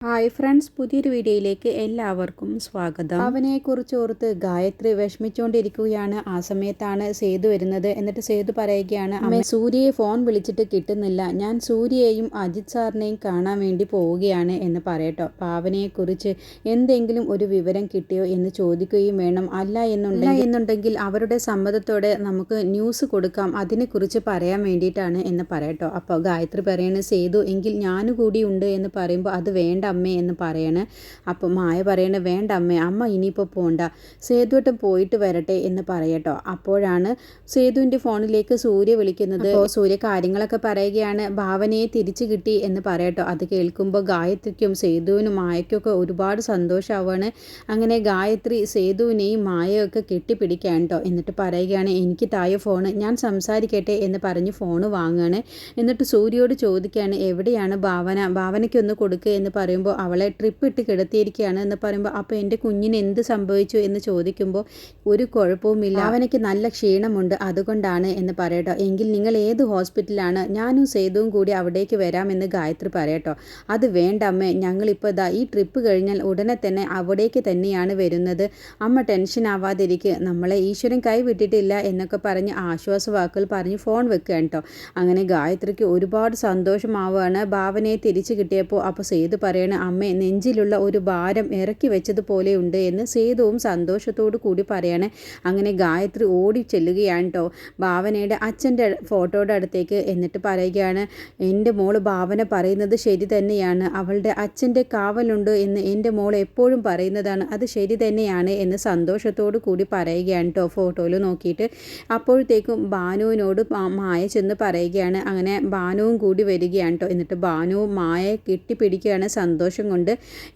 Hi friends, പുതിയൊരു വീഡിയോയിലേക്ക് എല്ലാവർക്കും സ്വാഗതം. അവനെക്കുറിച്ച് ഓർത്ത് ഗായത്രി വിഷമിച്ചുകൊണ്ടിരിക്കുകയാണ്. ആ സമയത്താണ് സേതു വരുന്നത്. എന്നിട്ട് സേതു പറയുകയാണ്, അമ്മ സൂര്യയെ ഫോൺ വിളിച്ചിട്ട് കിട്ടുന്നില്ല, ഞാൻ സൂര്യയെയും അജിത് സാറിനെയും കാണാൻ വേണ്ടി പോവുകയാണ് എന്ന് പറയട്ടോ. ഭാവനയെക്കുറിച്ച് എന്തെങ്കിലും ഒരു വിവരം കിട്ടിയോ എന്ന് ചോദിക്കുകയും വേണം. അല്ല എന്നുണ്ടെങ്കിൽ അവരുടെ സമ്മതത്തോടെ നമുക്ക് ന്യൂസ് കൊടുക്കാം, അതിനെക്കുറിച്ച് പറയാൻ വേണ്ടിയിട്ടാണ് എന്ന് പറയട്ടോ. അപ്പോൾ ഗായത്രി പറയണ, സേതു എങ്കിൽ ഞാനും കൂടി ഉണ്ട് എന്ന് പറയുമ്പോൾ അത് വേണ്ട അമ്മേ എന്ന് പറയണേ. അപ്പോൾ മായ പറയണ, വേണ്ട അമ്മേ, അമ്മ ഇനിയിപ്പോൾ പോണ്ട, സേതുവട്ടം പോയിട്ട് വരട്ടെ എന്ന് പറയട്ടോ. അപ്പോഴാണ് സേതുവിൻ്റെ ഫോണിലേക്ക് സൂര്യ വിളിക്കുന്നത്. അപ്പോൾ സൂര്യ കാര്യങ്ങളൊക്കെ പറയുകയാണ്, ഭാവനയെ തിരിച്ചു കിട്ടി എന്ന് പറയട്ടോ. അത് കേൾക്കുമ്പോൾ ഗായത്രിക്കും സേതുവിനും മായയ്ക്കൊക്കെ ഒരുപാട് സന്തോഷമാവാണ്. അങ്ങനെ ഗായത്രി സേതുവിനെയും മായയൊക്കെ കെട്ടിപ്പിടിക്കാൻ കേട്ടോ. എന്നിട്ട് പറയുകയാണ്, എനിക്ക് താഴെ ഫോണ്, ഞാൻ സംസാരിക്കട്ടെ എന്ന് പറഞ്ഞ് ഫോണ് വാങ്ങുകയാണ്. എന്നിട്ട് സൂര്യയോട് ചോദിക്കുകയാണ്, എവിടെയാണ് ഭാവനയ്ക്കൊന്ന് കൊടുക്കുക എന്ന് പറയുമ്പോൾ അവളെ ട്രിപ്പ് ഇട്ട് കിടത്തിയിരിക്കുകയാണ് എന്ന് പറയുമ്പോൾ, അപ്പോൾ എൻ്റെ കുഞ്ഞിന് എന്ത് സംഭവിച്ചു എന്ന് ചോദിക്കുമ്പോൾ ഒരു കുഴപ്പവുമില്ല, അവനക്ക് നല്ല ക്ഷീണമുണ്ട്, അതുകൊണ്ടാണ് എന്ന് പറയട്ടോ. എങ്കിൽ നിങ്ങൾ ഏത് ഹോസ്പിറ്റലാണ്, ഞാനും സേതുവും കൂടി അവിടേക്ക് വരാമെന്ന് ഗായത്രി പറയട്ടോ. അത് വേണ്ട അമ്മേ, ഞങ്ങളിപ്പോൾ ഈ ട്രിപ്പ് കഴിഞ്ഞാൽ ഉടനെ തന്നെ അവിടേക്ക് തന്നെയാണ് വരുന്നത്, അമ്മ ടെൻഷൻ ആവാതിരിക്കുക, നമ്മളെ ഈശ്വരൻ കൈവിട്ടിട്ടില്ല എന്നൊക്കെ പറഞ്ഞ് ആശ്വാസവാക്കുകൾ പറഞ്ഞ് ഫോൺ വെക്കുകയാണ് കേട്ടോ. അങ്ങനെ ഗായത്രിക്ക് ഒരുപാട് സന്തോഷമാവുകയാണ് ഭാവനയെ തിരിച്ചു കിട്ടിയപ്പോൾ. അപ്പോൾ സേതു പറയണ, അമ്മേ നെഞ്ചിലുള്ള ഒരു ഭാരം ഇറക്കി വെച്ചതുപോലെ ഉണ്ട് എന്ന് സേതുവും സന്തോഷത്തോടു കൂടി പറയാണ്. അങ്ങനെ ഗായത്രി ഓടി ചെല്ലുകയാണ് കേട്ടോ ഭാവനയുടെ അച്ഛൻ്റെ ഫോട്ടോയുടെ അടുത്തേക്ക്. എന്നിട്ട് പറയുകയാണ്, എൻ്റെ മോള് ഭാവന പറയുന്നത് ശരി തന്നെയാണ്, അവളുടെ അച്ഛൻ്റെ കാവലുണ്ട് എന്ന് എൻ്റെ മോൾ എപ്പോഴും പറയുന്നതാണ്, അത് ശരി തന്നെയാണ് എന്ന് സന്തോഷത്തോടു കൂടി പറയുകയാണ് കേട്ടോ ഫോട്ടോയിൽ നോക്കിയിട്ട്. അപ്പോഴത്തേക്കും ഭാനുവിനോട് മായ ചെന്ന് പറയുകയാണ്. അങ്ങനെ ഭാനുവും കൂടി വരികയാണ് കേട്ടോ. എന്നിട്ട് ഭാനുവും മായയെ കെട്ടിപ്പിടിക്കുകയാണ് സന്തോഷം കൊണ്ട്.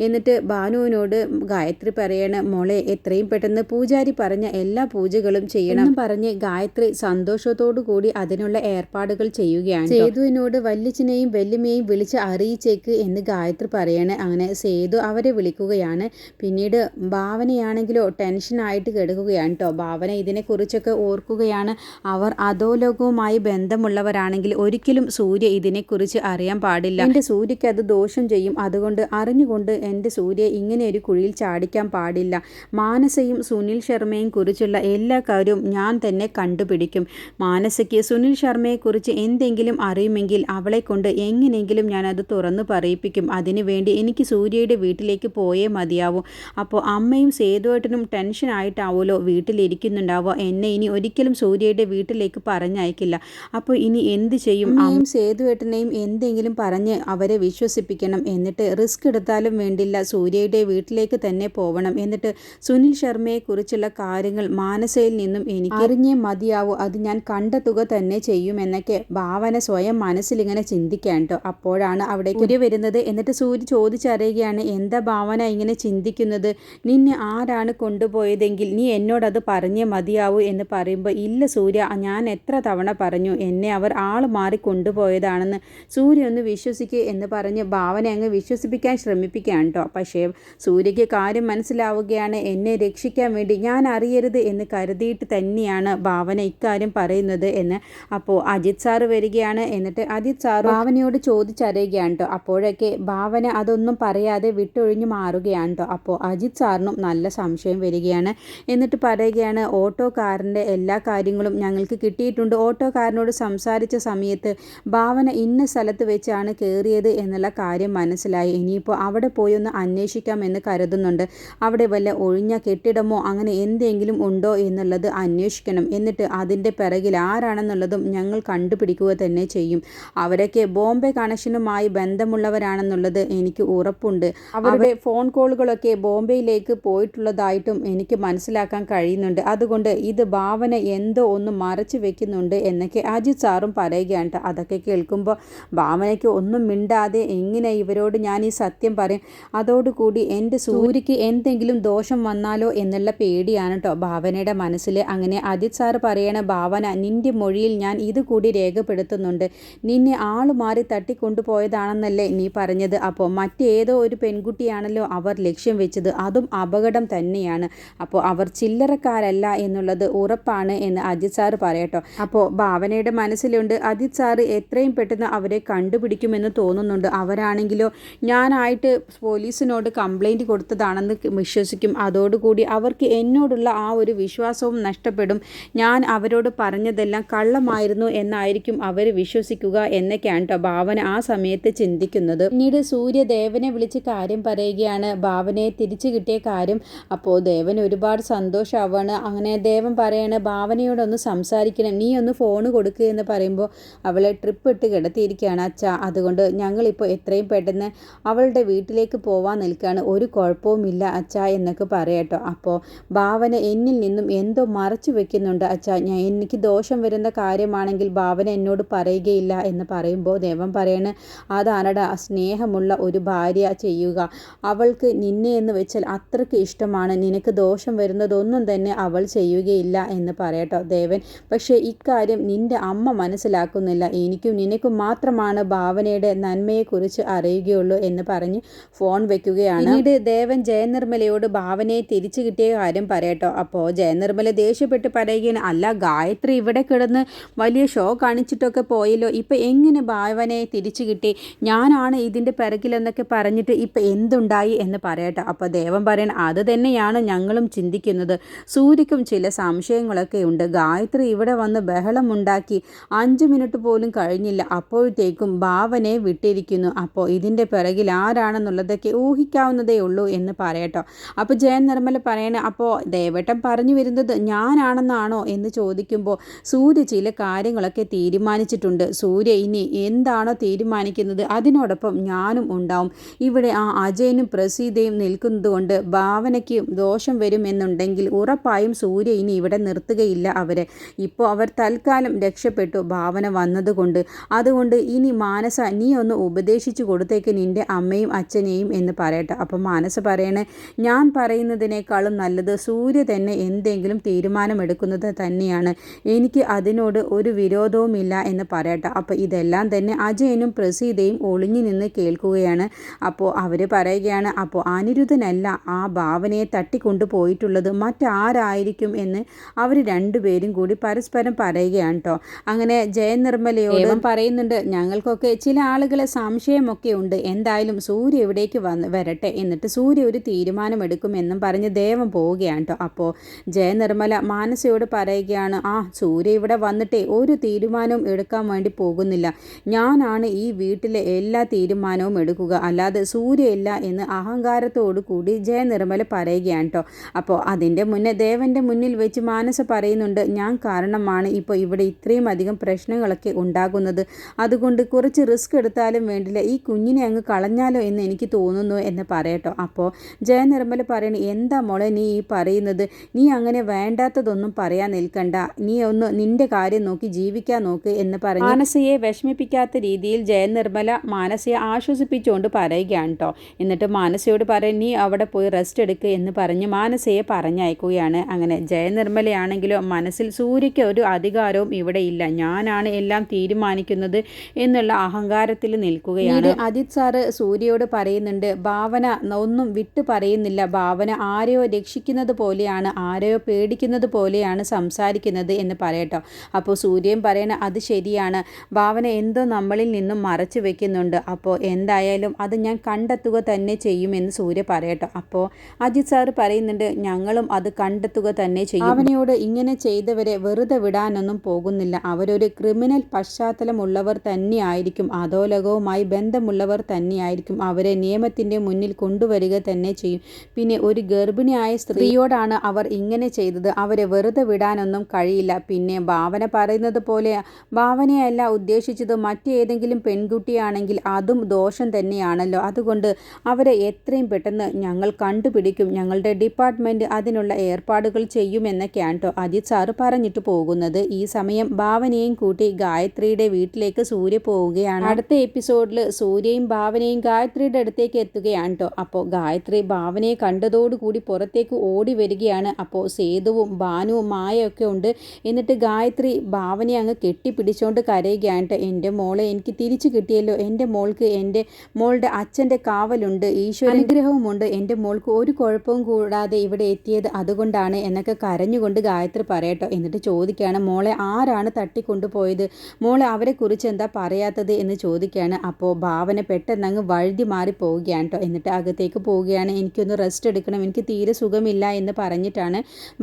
എന്നിട്ട് ഭാനുവിനോട് ഗായത്രി പറയാണ്, മോളെ എത്രയും പെട്ടെന്ന് പൂജാരി പറഞ്ഞ എല്ലാ പൂജകളും ചെയ്യണം പറഞ്ഞ് ഗായത്രി സന്തോഷത്തോടു കൂടി അതിനുള്ള ഏർപ്പാടുകൾ ചെയ്യുകയാണ്. സേതുവിനോട് വല്യച്ഛനെയും വല്യമ്മയെയും വിളിച്ച് അറിയിച്ചേക്ക് എന്ന് ഗായത്രി പറയാണ്. അങ്ങനെ സേതു അവരെ വിളിക്കുകയാണ്. പിന്നീട് ഭാവനയാണെങ്കിലോ ടെൻഷനായിട്ട് കിടക്കുകയാണ് കേട്ടോ. ഭാവന ഇതിനെക്കുറിച്ചൊക്കെ ഓർക്കുകയാണ്. അവർ അധോലോകവുമായി ബന്ധമുള്ളവരാണെങ്കിൽ ഒരിക്കലും സൂര്യ ഇതിനെക്കുറിച്ച് അറിയാൻ പാടില്ല, എൻ്റെ സൂര്യയ്ക്ക് അത് ദോഷം ചെയ്യും, അതുകൊണ്ട് അറിഞ്ഞുകൊണ്ട് എൻ്റെ സൂര്യ ഇങ്ങനെ ഒരു കുഴിയിൽ ചാടിക്കാൻ പാടില്ല. മാനസയും സുനിൽ ശർമ്മയും കുറിച്ചുള്ള എല്ലാ കാര്യവും ഞാൻ തന്നെ കണ്ടുപിടിക്കും. മാനസയ്ക്ക് സുനിൽ ശർമ്മയെക്കുറിച്ച് എന്തെങ്കിലും അറിയുമെങ്കിൽ അവളെ കൊണ്ട് എങ്ങനെയെങ്കിലും ഞാനത് തുറന്നു പറയിപ്പിക്കും. അതിനുവേണ്ടി എനിക്ക് സൂര്യയുടെ വീട്ടിലേക്ക് പോയേ മതിയാവൂ. അപ്പോൾ അമ്മയും സേതുവേട്ടനും ടെൻഷനായിട്ടാവുമല്ലോ വീട്ടിലിരിക്കുന്നുണ്ടാവുക, എന്നെ ഇനി ഒരിക്കലും സൂര്യയുടെ വീട്ടിലേക്ക് പറഞ്ഞയക്കില്ല. അപ്പോൾ ഇനി എന്ത് ചെയ്യും? അമ്മയും സേതുവേട്ടനെയും എന്തെങ്കിലും പറഞ്ഞ് അവരെ വിശ്വസിപ്പിക്കണം. എന്നിട്ട് റിസ്ക് എടുത്താലും വേണ്ടില്ല, സൂര്യയുടെ വീട്ടിലേക്ക് തന്നെ പോവണം. എന്നിട്ട് സുനിൽ ശർമ്മയെക്കുറിച്ചുള്ള കാര്യങ്ങൾ മാനസയിൽ നിന്നും എനിക്ക് അറിഞ്ഞേ മതിയാവൂ, അത് ഞാൻ കണ്ടെത്തുക തന്നെ ചെയ്യുമെന്നൊക്കെ ഭാവന സ്വയം മനസ്സിലിങ്ങനെ ചിന്തിക്കാൻ കേട്ടോ. അപ്പോഴാണ് അവിടേക്ക് സൂര്യ വരുന്നത്. എന്നിട്ട് സൂര്യ ചോദിച്ചറിയുകയാണ്, എന്താ ഭാവന ഇങ്ങനെ ചിന്തിക്കുന്നത്, നിന്നെ ആരാണ് കൊണ്ടുപോയതെങ്കിൽ നീ എന്നോടത് പറഞ്ഞേ മതിയാവൂ എന്ന് പറയുമ്പോൾ, ഇല്ല സൂര്യ, ഞാൻ എത്ര തവണ പറഞ്ഞു, എന്നെ അവർ ആള് മാറി കൊണ്ടുപോയതാണെന്ന്, സൂര്യ ഒന്ന് വിശ്വസിക്കുക എന്ന് പറഞ്ഞ് ഭാവന അങ്ങ് വിശ്വസിപ്പിക്കാൻ ശ്രമിപ്പിക്കുകയാണ് കേട്ടോ. പക്ഷേ സൂര്യയ്ക്ക് കാര്യം മനസ്സിലാവുകയാണ്, എന്നെ രക്ഷിക്കാൻ വേണ്ടി ഞാൻ അറിയരുത് എന്ന് കരുതിയിട്ട് തന്നെയാണ് ഭാവന ഇക്കാര്യം പറയുന്നത് എന്ന്. അപ്പോൾ അജിത് സാറ് വരികയാണ്. എന്നിട്ട് അജിത് സാർ ഭാവനയോട് ചോദിച്ചറിയുകയാണ് കേട്ടോ. അപ്പോഴൊക്കെ ഭാവന അതൊന്നും പറയാതെ വിട്ടൊഴിഞ്ഞു മാറുകയാണ് കേട്ടോ. അപ്പോൾ അജിത് സാറിനും നല്ല സംശയം വരികയാണ്. എന്നിട്ട് പറയുകയാണ്, ഓട്ടോക്കാരൻ്റെ എല്ലാ കാര്യങ്ങളും ഞങ്ങൾക്ക് കിട്ടിയിട്ടുണ്ട്, ഓട്ടോക്കാരനോട് സംസാരിച്ച സമയത്ത് ഭാവന ഇന്ന സ്ഥലത്ത് വെച്ചാണ് കയറിയത് എന്നുള്ള കാര്യം മനസ്സിലായി. ഇനിയിപ്പോൾ അവിടെ പോയി ഒന്ന് അന്വേഷിക്കാമെന്ന് കരുതുന്നുണ്ട്, അവിടെ വല്ല ഒഴിഞ്ഞ കെട്ടിടമോ അങ്ങനെ എന്തെങ്കിലും ഉണ്ടോ എന്നുള്ളത് അന്വേഷിക്കണം. എന്നിട്ട് അതിൻ്റെ പിറകിൽ ആരാണെന്നുള്ളതും ഞങ്ങൾ കണ്ടുപിടിക്കുക തന്നെ ചെയ്യും. അവരൊക്കെ ബോംബെ കണക്ഷനുമായി ബന്ധമുള്ളവരാണെന്നുള്ളത് എനിക്ക് ഉറപ്പുണ്ട്. അവരുടെ ഫോൺ കോളുകളൊക്കെ ബോംബെയിലേക്ക് പോയിട്ടുള്ളതായിട്ടും എനിക്ക് മനസ്സിലാക്കാൻ കഴിയുന്നുണ്ട്. അതുകൊണ്ട് ഇത് ഭാവന എന്തോ ഒന്ന് മറച്ചു വെക്കുന്നുണ്ട് എന്നൊക്കെ അജിത് സാറും പറയുകയാണ്. അതൊക്കെ കേൾക്കുമ്പോൾ ഭാവനയ്ക്ക് ഒന്നും മിണ്ടാതെ, എങ്ങനെ ഇവരോട് ഞാൻ ഈ സത്യം പറയും, അതോടുകൂടി എൻ്റെ സൂര്യയ്ക്ക് എന്തെങ്കിലും ദോഷം വന്നാലോ എന്നുള്ള പേടിയാണ് കേട്ടോ ഭാവനയുടെ മനസ്സിൽ. അങ്ങനെ അജിത് സാറ് പറയണ, ഭാവന നിൻ്റെ മൊഴിയിൽ ഞാൻ ഇത് കൂടി രേഖപ്പെടുത്തുന്നുണ്ട്, നിന്നെ ആള് മാറി തട്ടിക്കൊണ്ടുപോയതാണെന്നല്ലേ നീ പറഞ്ഞത്, അപ്പോൾ മറ്റേതോ ഒരു പെൺകുട്ടിയാണല്ലോ അവർ ലക്ഷ്യം വെച്ചത്, അതും അപകടം തന്നെയാണ്, അപ്പോൾ അവർ ചില്ലറക്കാരല്ല എന്നുള്ളത് ഉറപ്പാണ് എന്ന് അജിത് സാറ് പറയട്ടോ. അപ്പോൾ ഭാവനയുടെ മനസ്സിലുണ്ട്, അജിത് സാറ് എത്രയും പെട്ടെന്ന് അവരെ കണ്ടുപിടിക്കുമെന്ന് തോന്നുന്നുണ്ട്, അവരാണെങ്കിലോ ഞാൻ ഞാനായിട്ട് പോലീസിനോട് കംപ്ലൈൻറ്റ് കൊടുത്തതാണെന്ന് വിശ്വസിക്കും. അതോടുകൂടി അവർക്ക് എന്നോടുള്ള ആ ഒരു വിശ്വാസവും നഷ്ടപ്പെടും. ഞാൻ അവരോട് പറഞ്ഞതെല്ലാം കള്ളമായിരുന്നു എന്നായിരിക്കും അവർ വിശ്വസിക്കുക എന്നൊക്കെയാണ് കേട്ടോ ഭാവന ആ സമയത്ത് ചിന്തിക്കുന്നത്. പിന്നീട് സൂര്യ ദേവനെ വിളിച്ച് കാര്യം പറയുകയാണ്, ഭാവനയെ തിരിച്ചു കിട്ടിയ കാര്യം. അപ്പോൾ ദേവൻ ഒരുപാട് സന്തോഷമാവാണ്. അങ്ങനെ ദേവൻ പറയാണ്, ഭാവനയോടൊന്ന് സംസാരിക്കണം, നീ ഒന്ന് ഫോൺ കൊടുക്കുക എന്ന് പറയുമ്പോൾ അവളെ ട്രിപ്പ് ഇട്ട് കിടത്തിയിരിക്കുകയാണ് അച്ഛാ. അതുകൊണ്ട് ഞങ്ങളിപ്പോൾ എത്രയും പെട്ടെന്ന് അവളുടെ വീട്ടിലേക്ക് പോവാൻ നിൽക്കുകയാണ്, ഒരു കുഴപ്പവുമില്ല അച്ഛാ എന്നൊക്കെ പറയട്ടോ. അപ്പോൾ ഭാവന എന്നിൽ നിന്നും എന്തോ മറച്ചു വെക്കുന്നുണ്ട് അച്ഛാ, എനിക്ക് ദോഷം വരുന്ന കാര്യമാണെങ്കിൽ ഭാവന എന്നോട് പറയുകയില്ല എന്ന് പറയുമ്പോൾ ദേവൻ പറയാണ്, അതാണടാ സ്നേഹമുള്ള ഒരു ഭാര്യ ചെയ്യുക. അവൾക്ക് നിന്നെ എന്ന് വെച്ചാൽ അത്രയ്ക്ക് ഇഷ്ടമാണ്, നിനക്ക് ദോഷം വരുന്നതൊന്നും തന്നെ അവൾ ചെയ്യുകയില്ല എന്ന് പറയട്ടോ ദേവൻ. പക്ഷേ ഇക്കാര്യം നിന്റെ അമ്മ മനസ്സിലാക്കുന്നില്ല, എനിക്കും നിനക്കും മാത്രമാണ് ഭാവനയുടെ നന്മയെക്കുറിച്ച് അറിയുകയുള്ളൂ എന്ന് പറഞ്ഞ് ഫോൺ വെക്കുകയാണ്. പിന്നീട് ദേവൻ ജയനിർമ്മലയോട് ഭാവനയെ തിരിച്ചു കിട്ടിയ കാര്യം പറയട്ടോ. അപ്പോൾ ജയനിർമ്മല ദേഷ്യപ്പെട്ട് പറയുകയാണ്, അല്ല ഗായത്രി ഇവിടെ കിടന്ന് വലിയ ഷോ കാണിച്ചിട്ടൊക്കെ പോയല്ലോ, ഇപ്പം എങ്ങനെ ഭാവനയെ തിരിച്ചു കിട്ടി, ഞാനാണ് ഇതിൻ്റെ പിറകിലെന്നൊക്കെ പറഞ്ഞിട്ട് ഇപ്പം എന്തുണ്ടായി എന്ന് പറയട്ടെ. അപ്പോൾ ദേവൻ പറയണം, അത് തന്നെയാണ് ഞങ്ങളും ചിന്തിക്കുന്നത്, സൂര്യക്കും ചില സംശയങ്ങളൊക്കെ ഉണ്ട്. ഗായത്രി ഇവിടെ വന്ന് ബഹളമുണ്ടാക്കി 5 മിനിറ്റ് പോലും കഴിഞ്ഞില്ല, അപ്പോഴത്തേക്കും ഭാവനയെ വിട്ടിരിക്കുന്നു. അപ്പോൾ ഇതിൻ്റെ പിറകിൽ ആരാണെന്നുള്ളതൊക്കെ ഊഹിക്കാവുന്നതേ ഉള്ളൂ എന്ന് പറയട്ടോ. അപ്പോൾ ജയൻ നിർമ്മല പറയണേ, അപ്പോൾ ദേവേട്ടൻ പറഞ്ഞു വരുന്നത് ഞാനാണെന്നാണോ എന്ന് ചോദിക്കുമ്പോൾ സൂര്യ ചില കാര്യങ്ങളൊക്കെ തീരുമാനിച്ചിട്ടുണ്ട്. സൂര്യ ഇനി എന്താണോ തീരുമാനിക്കുന്നത് അതിനോടൊപ്പം ഞാനും ഉണ്ടാവും. ഇവിടെ ആ അജയനും പ്രസീതയും നിൽക്കുന്നത് കൊണ്ട് ഭാവനയ്ക്ക് ദോഷം വരുമെന്നുണ്ടെങ്കിൽ ഉറപ്പായും സൂര്യ ഇനി ഇവിടെ നിർത്തുകയില്ല അവരെ. ഇപ്പോൾ അവർ തൽക്കാലം രക്ഷപ്പെട്ടു ഭാവന വന്നതുകൊണ്ട്. അതുകൊണ്ട് ഇനി മാനസ നീ ഒന്ന് ഉപദേശിച്ചു കൊടുത്തേക്ക് നിൻ്റെ അമ്മയും അച്ഛനെയും എന്ന് പറയട്ടെ. അപ്പോൾ മാനസ പറയണേ, ഞാൻ പറയുന്നതിനേക്കാളും നല്ലത് സൂര്യ തന്നെ എന്തെങ്കിലും തീരുമാനമെടുക്കുന്നത് തന്നെയാണ്, എനിക്ക് അതിനോട് ഒരു വിരോധവുമില്ല എന്ന് പറയട്ടെ. അപ്പോൾ ഇതെല്ലാം തന്നെ അജയനും പ്രസീതയും ഒളിഞ്ഞു നിന്ന് കേൾക്കുകയാണ്. അപ്പോൾ അവർ പറയുകയാണ്, അപ്പോൾ അനിരുദ്ധനല്ല ആ ഭാവനയെ തട്ടിക്കൊണ്ടു പോയിട്ടുള്ളത്, മറ്റാരായിരിക്കും എന്ന് അവർ രണ്ടുപേരും കൂടി പരസ്പരം പറയുകയാണ് കേട്ടോ. അങ്ങനെ ജയനിർമ്മലയോട് പറയുന്നുണ്ട്, ഞങ്ങൾക്കൊക്കെ ചില ആളുകളെ സംശയമൊക്കെ ഉണ്ട്, എന്തായാലും സൂര്യ ഇവിടേക്ക് വരട്ടെ, എന്നിട്ട് സൂര്യ ഒരു തീരുമാനമെടുക്കുമെന്നും പറഞ്ഞ് ദേവൻ പോവുകയാണ് കേട്ടോ. അപ്പോൾ ജയനിർമ്മല മാനസയോട് പറയുകയാണ്, സൂര്യ ഇവിടെ വന്നിട്ടേ ഒരു തീരുമാനവും എടുക്കാൻ വേണ്ടി പോകുന്നില്ല, ഞാനാണ് ഈ വീട്ടിലെ എല്ലാ തീരുമാനവും എടുക്കുക, അല്ലാതെ സൂര്യയില്ല എന്ന് അഹങ്കാരത്തോടു കൂടി ജയനിർമ്മല പറയുകയാണ് കേട്ടോ. അപ്പോൾ അതിൻ്റെ മുന്നേ ദേവൻ്റെ മുന്നിൽ വെച്ച് മാനസ പറയുന്നുണ്ട്, ഞാൻ കാരണമാണ് ഇപ്പോൾ ഇവിടെ ഇത്രയും അധികം പ്രശ്നങ്ങളൊക്കെ ഉണ്ടാകുന്നത്, അതുകൊണ്ട് കുറച്ച് റിസ്ക് എടുത്താലും വേണ്ടില്ല, ഈ കുഞ്ഞിനെ അങ്ങ് കളഞ്ഞാലോ എന്ന് എനിക്ക് തോന്നുന്നു എന്ന് പറയട്ടോ. അപ്പോൾ ജയനിർമ്മല പറയണ, എന്താ മോളെ നീ ഈ പറയുന്നത്, നീ അങ്ങനെ വേണ്ടാത്തതൊന്നും പറയാൻ നിൽക്കണ്ട, നീ ഒന്ന് നിൻ്റെ കാര്യം നോക്കി ജീവിക്കാൻ നോക്ക് എന്ന് പറഞ്ഞ് മാനസയെ വിഷമിപ്പിക്കാത്ത രീതിയിൽ ജയനിർമ്മല മാനസയെ ആശ്വസിപ്പിച്ചുകൊണ്ട് പറയുകയാണ് കേട്ടോ. എന്നിട്ട് മാനസയോട് പറയും, നീ അവിടെ പോയി റെസ്റ്റ് എടുക്കുക എന്ന് പറഞ്ഞ് മാനസയെ പറഞ്ഞയക്കുകയാണ്. അങ്ങനെ ജയനിർമ്മലയാണെങ്കിലോ മനസ്സിൽ സൂര്യയ്ക്ക് ഒരു അധികാരവും ഇവിടെ ഇല്ല, ഞാനാണ് എല്ലാം തീരുമാനിക്കുന്നത് എന്നുള്ള അഹങ്കാരത്തിൽ നിൽക്കുകയാണ്. അജിത് സാറ് സൂര്യയോട് പറയുന്നുണ്ട്, ഭാവന ഒന്നും വിട്ടു പറയുന്നില്ല, ഭാവന ആരെയോ രക്ഷിക്കുന്നത് പോലെയാണ്, ആരെയോ പേടിക്കുന്നത് പോലെയാണ് സംസാരിക്കുന്നത് എന്ന് പറയട്ടോ. അപ്പോൾ സൂര്യൻ പറയണ, അത് ശരിയാണ്, ഭാവന എന്തോ നമ്മളിൽ നിന്നും മറച്ചു വെക്കുന്നുണ്ട്, അപ്പോൾ എന്തായാലും അത് ഞാൻ കണ്ടെത്തുക തന്നെ ചെയ്യുമെന്ന് സൂര്യ പറയട്ടോ. അപ്പോൾ അജിത് സാറ് പറയുന്നുണ്ട്, ഞങ്ങളും അത് കണ്ടെത്തുക തന്നെ ചെയ്യും, ഭാവനയോട് ഇങ്ങനെ ചെയ്തവരെ വെറുതെ വിടാനൊന്നും പോകുന്നില്ല, അവരൊരു ക്രിമിനൽ പശ്ചാത്തലമുള്ളവർ തന്നെയായിരിക്കും, അധോലോകവുമായി ബന്ധമുള്ളവർ തന്നെയായിരിക്കും, അവരെ നിയമത്തിൻ്റെ മുന്നിൽ കൊണ്ടുവരിക തന്നെ ചെയ്യും. പിന്നെ ഒരു ഗർഭിണിയായ സ്ത്രീയോടാണ് അവർ ഇങ്ങനെ ചെയ്തത്, അവരെ വെറുതെ വിടാനൊന്നും കഴിയില്ല. പിന്നെ ഭാവന പറയുന്നത് പോലെ ഭാവനയല്ല ഉദ്ദേശിച്ചത്, മറ്റേതെങ്കിലും പെൺകുട്ടിയാണെങ്കിൽ അതും ദോഷം തന്നെയാണല്ലോ, അതുകൊണ്ട് അവരെ എത്രയും പെട്ടെന്ന് ഞങ്ങൾ കണ്ടുപിടിക്കും, ഞങ്ങളുടെ ഡിപ്പാർട്ട്മെൻറ്റ് അതിനുള്ള ഏർപ്പാടുകൾ ചെയ്യുമെന്നൊക്കെയാണ് കേട്ടോ അജിത് സാറ് പറഞ്ഞിട്ട് പോകുന്നത്. ഈ സമയം ഭാവനയും കൂട്ടി ഗായത്രിയുടെ വീട്ടിലേക്ക് സൂര്യ പോവുകയാണ്. അടുത്ത എപ്പിസോഡിൽ സൂര്യയും ഭാവനയും ഗായത്രിയുടെ അടുത്തേക്ക് എത്തുകയാണ് കേട്ടോ. അപ്പോൾ ഗായത്രി ഭാവനയെ കണ്ടതോടുകൂടി പുറത്തേക്ക് ഓടി വരികയാണ്. അപ്പോൾ സേതുവും ഭാനുവും മായയൊക്കെ ഉണ്ട്. എന്നിട്ട് ഗായത്രി ഭാവനയെ അങ്ങ് കെട്ടിപ്പിടിച്ചുകൊണ്ട് കരയുകയാണ്, എൻ്റെ മോളെ എനിക്ക് തിരിച്ചു കിട്ടിയല്ലോ, എൻ്റെ മോൾക്ക് എൻ്റെ മോളുടെ അച്ഛൻ്റെ കാവലുണ്ട്, ഈശ്വര അനുഗ്രഹവുമുണ്ട്, എൻ്റെ മോൾക്ക് ഒരു കുഴപ്പവും കൂടാതെ ഇവിടെ എത്തിയത് അതുകൊണ്ടാണ് എന്നൊക്കെ കരഞ്ഞുകൊണ്ട് ഗായത്രി പറയട്ടോ. എന്നിട്ട് ചോദിക്കുകയാണ്, മോളെ ആരാണ് തട്ടിക്കൊണ്ടുപോയത്, മോളെ അവരെക്കുറിച്ച് എന്താ പറയാത്തത് എന്ന് ചോദിക്കുകയാണ്. അപ്പോൾ ഭാവന പെട്ടെന്ന് അങ്ങ് വഴുതി മാറി പോവുകയാണ് കേട്ടോ. എന്നിട്ട് അകത്തേക്ക് പോവുകയാണ്. എനിക്കൊന്ന് റെസ്റ്റ് എടുക്കണം, എനിക്ക് തീരെ സുഖമില്ല എന്ന് പറഞ്ഞിട്ടാണ്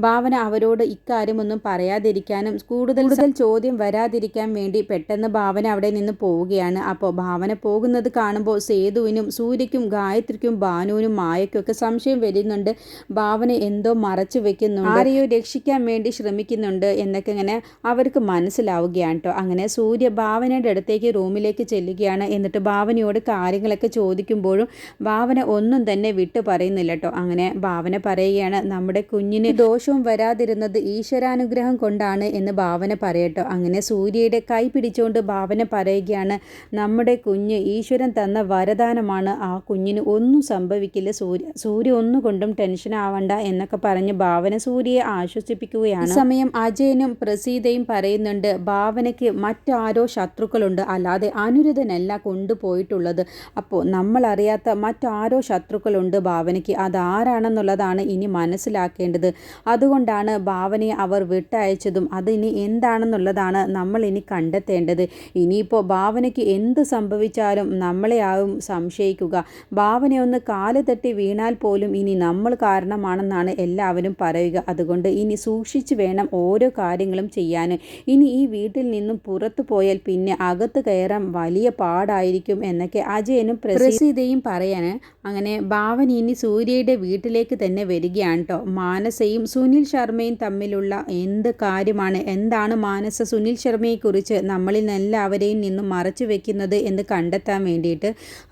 ഭാവന അവരോട് ഇക്കാര്യമൊന്നും പറയാതിരിക്കാനും കൂടുതൽ ചോദ്യം വരാതിരിക്കാൻ വേണ്ടി പെട്ടെന്ന് ഭാവന അവിടെ നിന്ന് പോവുകയാണ്. അപ്പോൾ ഭാവന പോകുന്നത് കാണുമ്പോൾ സേതുവിനും സൂര്യയ്ക്കും ഗായത്രിക്കും ഭാനുവിനും മായയ്ക്കും ഒക്കെ സംശയം വരുന്നുണ്ട്. ഭാവന എന്തോ മറച്ചു വെക്കുന്നുണ്ട്, ആരെയോ രക്ഷിക്കാൻ വേണ്ടി ശ്രമിക്കുന്നുണ്ട് എന്നൊക്കെ ഇങ്ങനെ അവർക്ക് മനസ്സിലാവുകയാണ് കേട്ടോ. അങ്ങനെ സൂര്യ ഭാവനയുടെ അടുത്തേക്ക് റൂമിലേക്ക് ചെല്ലുകയാണ്. എന്നിട്ട് ഭാവനയോട് കാര്യങ്ങളൊക്കെ ചോദിക്കുമ്പോഴും ഭാവന ഒന്നും തന്നെ വിട്ടു പറയുന്നില്ല കേട്ടോ. അങ്ങനെ ഭാവന പറയുകയാണ്, നമ്മുടെ കുഞ്ഞിന് ദോഷവും വരാതിരുന്നത് ഈശ്വരാനുഗ്രഹം കൊണ്ടാണ് എന്ന് ഭാവന പറയട്ടോ. അങ്ങനെ സൂര്യയുടെ കൈ പിടിച്ചുകൊണ്ട് ഭാവന പറയുകയാണ്, നമ്മുടെ കുഞ്ഞ് ഈശ്വരൻ തന്ന വരദാനമാണ്, ആ കുഞ്ഞിന് ഒന്നും സംഭവിക്കില്ല, സൂര്യ ഒന്നുകൊണ്ടും ടെൻഷൻ ആവണ്ട എന്നൊക്കെ പറഞ്ഞ് ഭാവന സൂര്യയെ ആശ്വസിപ്പിക്കുകയാണ്. സമയം അജയനും പ്രസീതയും പറയുന്നുണ്ട്, ഭാവനയ്ക്ക് മറ്റാരോ ശത്രുക്കളുണ്ട്, അല്ലാതെ അനിരുദ്ധനല്ല കൊണ്ടുപോയിട്ടുള്ളത്. അപ്പോൾ നമ്മളറിയാത്ത മറ്റാരോ ശത്രുക്കളുണ്ട് ഭാവനയ്ക്ക്, അതാരാണെന്നുള്ളതാണ് ഇനി മനസ്സിലാക്കേണ്ടത്. അതുകൊണ്ടാണ് ഭാവനയെ അവർ വിട്ടയച്ചതും അതിനി എന്താണെന്നുള്ളതാണ് നമ്മൾ ഇനി കണ്ടെത്തേണ്ടത്. ഇനിയിപ്പോൾ ഭാവനയ്ക്ക് എന്ത് സംഭവിച്ചാലും നമ്മളെയാവും സംശയിക്കുക. ഭാവനയൊന്ന് കാല് തട്ടി വീണാൽ പോലും ഇനി നമ്മൾ കാരണമാണെന്നാണ് എല്ലാവരും പറയുക. അതുകൊണ്ട് ഇനി സൂക്ഷിച്ച് വേണം ഓരോ കാര്യങ്ങളും ചെയ്യാൻ. ഇനി ഈ വീട്ടിൽ നിന്നും പുറത്തു പോയാൽ പിന്നെ അകത്ത് കയറാൻ വലിയ പാടായിരിക്കും എന്നൊക്കെ അജയനും പ്രസീതയും പറയാൻ. അങ്ങനെ ഭാവന ഇനി സൂര്യയുടെ വീട്ടിലേക്ക് തന്നെ വരികയാണ് കേട്ടോ. മാനസയും സുനിൽ ശർമ്മയും തമ്മിലുള്ള എന്ത് കാര്യമാണ്, എന്താണ് മാനസ സുനിൽ ശർമ്മയെക്കുറിച്ച് നമ്മളിൽ എല്ലാവരെയും നിന്നും മറച്ചു വെക്കുന്നത് എന്ന് കണ്ടെത്താൻ വേണ്ടിയിട്ട്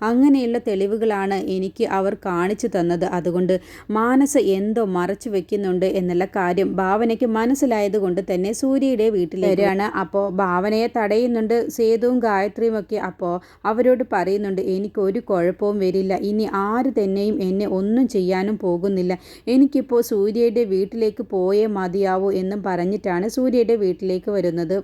അങ്ങനെയുള്ള തെളിവുകളാണ് എനിക്ക് അവർ കാണിച്ചു തന്നത്. അതുകൊണ്ട് മാനസ എന്തോ മറച്ചു വെക്കുന്നുണ്ട് എന്നുള്ള കാര്യം ഭാവനയ്ക്ക് മനസ്സിലായത് കൊണ്ട് തന്നെ സൂര്യയുടെ വീട്ടിലേക്കാണ്. അപ്പോൾ ഭാവനയെ തടയുന്നുണ്ട് സേതുവും ഗായത്രിയും ഒക്കെ. അപ്പോൾ അവരോട് പറയുന്നുണ്ട്, എനിക്കൊരു കുഴപ്പവും വരില്ല, ഇനി ആര് തന്നെയും എന്നെ ഒന്നും ചെയ്യാനും പോകുന്നില്ല, എനിക്കിപ്പോൾ സൂര്യയുടെ വീട്ടിലേക്ക് പോയേ മതിയാവൂ എന്നും പറഞ്ഞിട്ടാണ് സൂര്യയുടെ വീട്ടിലേക്ക് വരുന്നത്.